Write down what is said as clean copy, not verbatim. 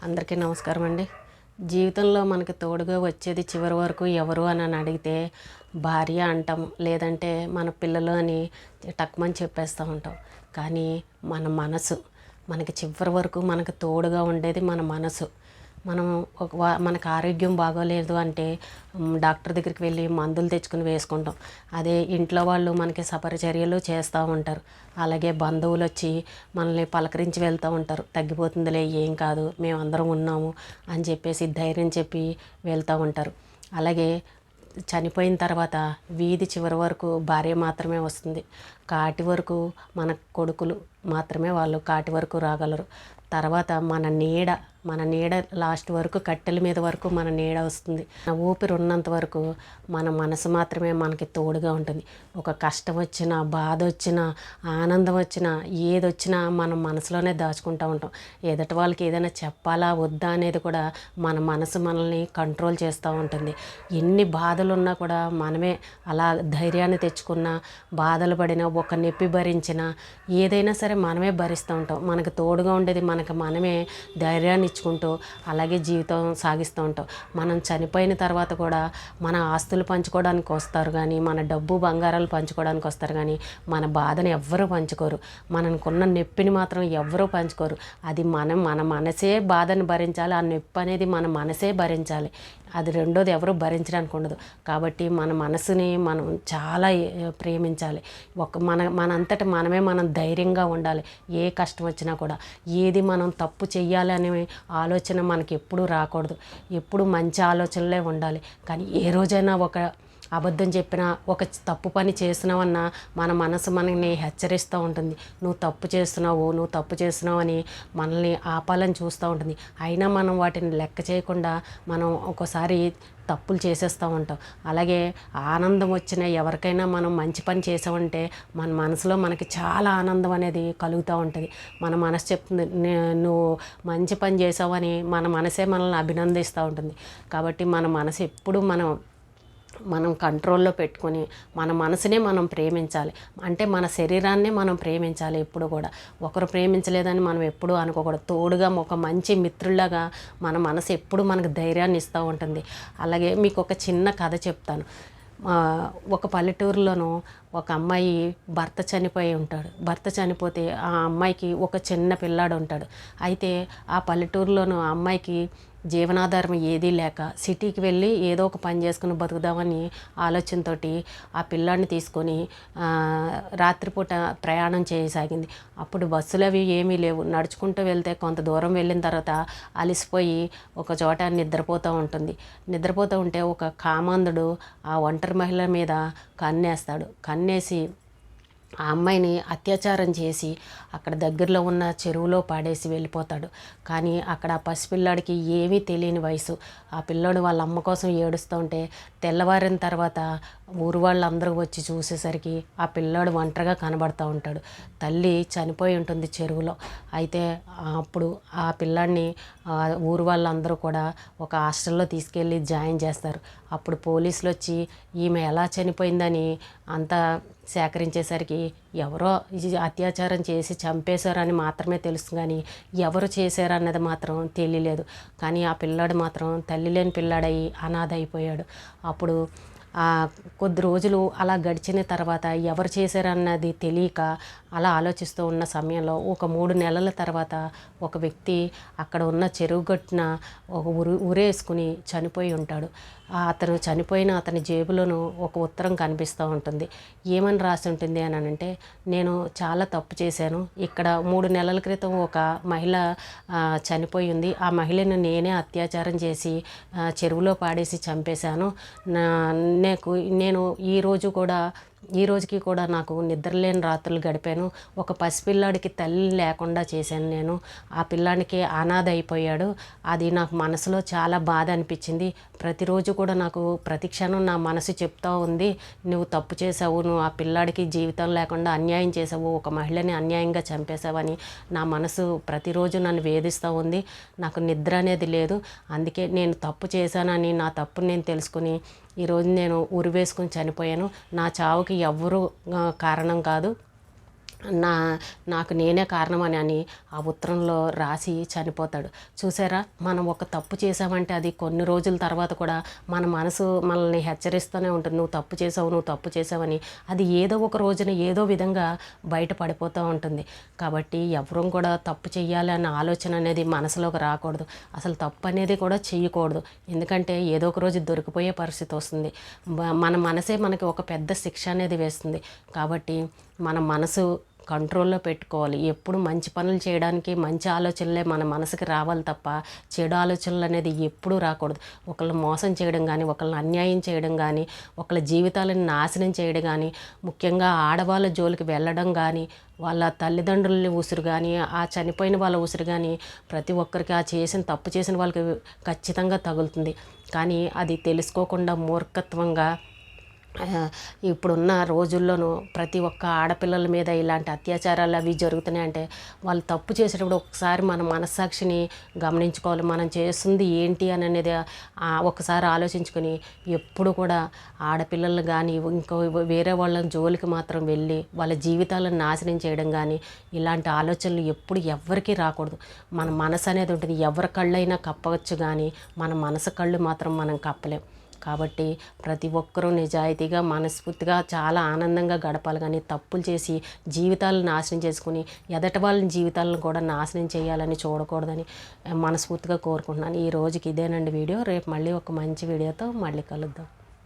అందరికీ నమస్కారం అండి. జీవితంలో మనకి తోడుగా వచ్చేది చివరి వరకు ఎవరు అని అడిగితే భార్య అంటాం, లేదంటే మన పిల్లలు అని టక్మని చెప్పేస్తూ ఉంటాం. కానీ మన మనసు, మనకి చివరి వరకు మనకు తోడుగా ఉండేది మన మనసు. మనం మనకు ఆరోగ్యం బాగోలేదు అంటే డాక్టర్ దగ్గరికి వెళ్ళి మందులు తెచ్చుకుని వేసుకుంటాం. అదే ఇంట్లో వాళ్ళు మనకి సపరిచర్యలు చేస్తూ ఉంటారు. అలాగే బంధువులు వచ్చి మనల్ని పలకరించి వెళ్తూ ఉంటారు. తగ్గిపోతుందిలే, ఏం కాదు, మేమందరం ఉన్నాము అని చెప్పేసి ధైర్యం చెప్పి వెళ్తూ ఉంటారు. అలాగే చనిపోయిన తర్వాత వీధి చివరి వరకు భార్య మాత్రమే వస్తుంది. కాటి వరకు మన కొడుకులు మాత్రమే వాళ్ళు కాటి వరకు రాగలరు. తర్వాత మన నీడ లాస్ట్ వరకు, కట్టెల మీద వరకు మన నీడ వస్తుంది. ఊపిరి ఉన్నంత వరకు మన మనసు మాత్రమే మనకి తోడుగా ఉంటుంది. ఒక కష్టం వచ్చినా, బాధ వచ్చినా, ఆనందం వచ్చినా, ఏదొచ్చినా మనం మనసులోనే దాచుకుంటూ ఉంటాం. ఎదుటి వాళ్ళకి ఏదైనా చెప్పాలా వద్దా అనేది కూడా మన మనసు మనల్ని కంట్రోల్ చేస్తూ ఉంటుంది. ఎన్ని బాధలు ఉన్నా కూడా మనమే అలా ధైర్యాన్ని తెచ్చుకున్నా, బాధలు పడినా, ఒక నొప్పి భరించినా, ఏదైనా సరే మనమే భరిస్తూ ఉంటాం. మనకు తోడుగా ఉండేది మనమే ధైర్యాన్ని ఇచ్చుకుంటూ అలాగే జీవితం సాగిస్తూ ఉంటాం. మనం చనిపోయిన తర్వాత కూడా మన ఆస్తులు పంచుకోవడానికి వస్తారు, కానీ మన డబ్బు బంగారాలు పంచుకోవడానికి వస్తారు, కానీ మన బాధను ఎవ్వరూ పంచుకోరు. మనకున్న నొప్పిని మాత్రం ఎవ్వరూ పంచుకోరు. అది మన మనసే బాధను భరించాలి. ఆ నొప్పి అనేది మన మనసే భరించాలి. అది రెండోది ఎవరు భరించడానికి ఉండదు. కాబట్టి మన మనసుని మనం చాలా ప్రేమించాలి. మనంతట మనం ధైర్యంగా ఉండాలి. ఏ కష్టం వచ్చినా కూడా ఏది మనం తప్పు చెయ్యాలి అనే ఆలోచన మనకి ఎప్పుడూ రాకూడదు. ఎప్పుడు మంచి ఆలోచనలే ఉండాలి. కానీ ఏ రోజైనా ఒక అబద్ధం చెప్పినా, ఒక తప్పు పని చేస్తున్నావన్నా మన మనసు మనల్ని హెచ్చరిస్తూ ఉంటుంది. నువ్వు తప్పు చేస్తున్నావు అని మనల్ని ఆపాలని చూస్తూ ఉంటుంది. అయినా మనం వాటిని లెక్క చేయకుండా మనం ఒక్కోసారి తప్పులు చేసేస్తూ ఉంటాం. అలాగే ఆనందం వచ్చిన ఎవరికైనా మనం మంచి పని చేసామంటే మన మనసులో మనకి చాలా ఆనందం అనేది కలుగుతూ ఉంటుంది. మన మనసు చెప్తుంది, నువ్వు మంచి పని చేసావని మన మనసే మనల్ని అభినందిస్తూ ఉంటుంది. కాబట్టి మన మనసు ఎప్పుడు మనం కంట్రోల్లో పెట్టుకొని మన మనసునే మనం ప్రేమించాలి. అంటే మన శరీరాన్నే మనం ప్రేమించాలి. ఎప్పుడు కూడా ఒకరు ప్రేమించలేదని మనం ఎప్పుడూ అనుకోకూడదు. తోడుగా ఒక మంచి మిత్రులాగా మన మనసు ఎప్పుడు మనకు ధైర్యాన్ని ఇస్తూ ఉంటుంది. అలాగే మీకు ఒక చిన్న కథ చెప్తాను. ఒక పల్లెటూరులోనూ ఒక అమ్మాయి భర్త చనిపోయి ఉంటాడు. భర్త చనిపోతే ఆ అమ్మాయికి ఒక చిన్న పిల్లాడు ఉంటాడు. అయితే ఆ పల్లెటూరులోనూ ఆ అమ్మాయికి జీవనాధారం ఏదీ లేక సిటీకి వెళ్ళి ఏదో ఒక పని చేసుకుని బతుకుదామని ఆలోచనతోటి ఆ పిల్లాడిని తీసుకొని రాత్రిపూట ప్రయాణం చేయసాగింది. అప్పుడు బస్సులు అవి ఏమీ లేవు. నడుచుకుంటూ వెళ్తే కొంత దూరం వెళ్ళిన తర్వాత అలసిపోయి ఒక చోట నిద్రపోతూ ఉంటుంది. నిద్రపోతూ ఉంటే ఒక కామాంధుడు ఆ ఒంటరి మహిళ మీద కన్నేసి ఆ అమ్మాయిని అత్యాచారం చేసి అక్కడ దగ్గరలో ఉన్న చెరువులో పాడేసి వెళ్ళిపోతాడు. కానీ అక్కడ ఆ పసిపిల్లాడికి ఏమీ తెలియని వయసు. ఆ పిల్లోడు వాళ్ళ అమ్మ కోసం ఏడుస్తూ ఉంటే తెల్లవారిన తర్వాత ఊరు వాళ్ళందరూ వచ్చి చూసేసరికి ఆ పిల్లాడు ఒంటరిగా కనబడుతూ ఉంటాడు. తల్లి చనిపోయి ఉంటుంది చెరువులో. అయితే అప్పుడు ఆ పిల్లాడిని ఊరు వాళ్ళందరూ కూడా ఒక హాస్టల్లో తీసుకెళ్ళి జాయిన్ చేస్తారు. అప్పుడు పోలీసులు వచ్చి ఈమె ఎలా చనిపోయిందని అంతా సేకరించేసరికి ఎవరో అత్యాచారం చేసి చంపేశారని మాత్రమే తెలుసు, కానీ ఎవరు చేశారన్నది మాత్రం తెలియలేదు. కానీ ఆ పిల్లాడు మాత్రం తల్లి లేని పిల్లాడయి అనాథ అయిపోయాడు. అప్పుడు కొద్ది రోజులు అలా గడిచిన తర్వాత ఎవరు చేశారన్నది తెలియక అలా ఆలోచిస్తూ ఉన్న సమయంలో ఒక 3 నెలల తర్వాత ఒక వ్యక్తి అక్కడ ఉన్న చెరువు గట్టున ఒక ఉరేసుకుని చనిపోయి ఉంటాడు. అతను చనిపోయిన అతని జేబులోనూ ఒక ఉత్తరం కనిపిస్తూ ఉంటుంది. ఏమని రాసి ఉంటుంది అని అంటే, నేను చాలా తప్పు చేశాను. ఇక్కడ 3 నెలల క్రితం ఒక మహిళ చనిపోయి ఉంది. ఆ మహిళను నేనే అత్యాచారం చేసి చెరువులో పాడేసి చంపేశాను. నేను ఈ రోజుకి కూడా నాకు నిద్రలేని రాత్రులు గడిపాను. ఒక పసిపిల్లాడికి తల్లి లేకుండా చేశాను నేను. ఆ పిల్లాడికి అనాథ అయిపోయాడు. అది నాకు మనసులో చాలా బాధ అనిపించింది. ప్రతిరోజు కూడా నాకు ప్రతి క్షణం నా మనసు చెప్తూ ఉంది, నువ్వు తప్పు చేసావు, నువ్వు ఆ పిల్లాడికి జీవితం లేకుండా అన్యాయం చేసావు, ఒక మహిళని అన్యాయంగా చంపేశావని నా మనసు ప్రతిరోజు నన్ను వేధిస్తూ ఉంది. నాకు నిద్ర అనేది లేదు. అందుకే నేను తప్పు చేశానని నా తప్పుని నేను తెలుసుకుని ఈరోజు నేను ఉరివేసుకుని చనిపోయాను. నా చావుకి ఎవ్వరూ కారణం కాదు. నా నాకు నేనే కారణమని అని ఆ ఉత్తరంలో రాసి చనిపోతాడు. చూసారా, మనం ఒక తప్పు చేసామంటే అది కొన్ని రోజుల తర్వాత కూడా మన మనసు మనల్ని హెచ్చరిస్తూనే ఉంటుంది, నువ్వు తప్పు చేసావు, నువ్వు తప్పు చేసావని. అది ఏదో ఒక రోజున ఏదో విధంగా బయట పడిపోతూ ఉంటుంది. కాబట్టి ఎవరూ కూడా తప్పు చెయ్యాలి అన్న ఆలోచన అనేది మనసులోకి రాకూడదు. అసలు తప్పు అనేది కూడా చెయ్యకూడదు. ఎందుకంటే ఏదో ఒక రోజు దొరికిపోయే పరిస్థితి వస్తుంది. మన మనసే మనకి ఒక పెద్ద శిక్ష అనేది వేస్తుంది. కాబట్టి మన మనసు కంట్రోల్లో పెట్టుకోవాలి. ఎప్పుడు మంచి పనులు చేయడానికి మంచి ఆలోచనలే మన మనసుకి రావాలి తప్ప చెడు ఆలోచనలు అనేది ఎప్పుడూ రాకూడదు. ఒకళ్ళని మోసం చేయడం కానీ, ఒకళ్ళని అన్యాయం చేయడం కానీ, ఒకళ్ళ జీవితాలను నాశనం చేయడం కానీ, ముఖ్యంగా ఆడవాళ్ళ జోలికి వెళ్ళడం కానీ, వాళ్ళ తల్లిదండ్రులని ఉసురు కానీ, ఆ చనిపోయిన వాళ్ళ ఉసురు కానీ ప్రతి ఒక్కరికి ఆ తప్పు చేసిన వాళ్ళకి ఖచ్చితంగా తగులుతుంది. కానీ అది తెలుసుకోకుండా మూర్ఖత్వంగా ఇప్పుడున్న రోజుల్లోనూ ప్రతి ఒక్క ఆడపిల్లల మీద ఇలాంటి అత్యాచారాలు అవి జరుగుతున్నాయంటే వాళ్ళు తప్పు చేసేటప్పుడు ఒకసారి మన మనస్సాక్షిని గమనించుకోవాలి. మనం చేస్తుంది ఏంటి అని అనేది ఒకసారి ఆలోచించుకొని ఎప్పుడు కూడా ఆడపిల్లలు కానీ ఇంకో వేరే వాళ్ళ జోలికి మాత్రం వెళ్ళి వాళ్ళ జీవితాలను నాశనం చేయడం కానీ ఇలాంటి ఆలోచనలు ఎప్పుడు ఎవ్వరికీ రాకూడదు. మన మనసు అనేది ఉంటుంది. ఎవరి కళ్ళైనా కప్పవచ్చు కానీ మన మనసు కళ్ళు మాత్రం మనం కప్పలేం. కాబట్టి ప్రతి ఒక్కరూ నిజాయితీగా మనస్ఫూర్తిగా చాలా ఆనందంగా గడపాలి. కానీ తప్పులు చేసి జీవితాలను నాశనం చేసుకుని ఎదటి వాళ్ళ జీవితాలను కూడా నాశనం చేయాలని చూడకూడదని మనస్ఫూర్తిగా కోరుకుంటున్నాను. ఈ రోజుకి ఇదేనండి వీడియో. రేపు మళ్ళీ ఒక మంచి వీడియోతో మళ్ళీ కలుద్దాం.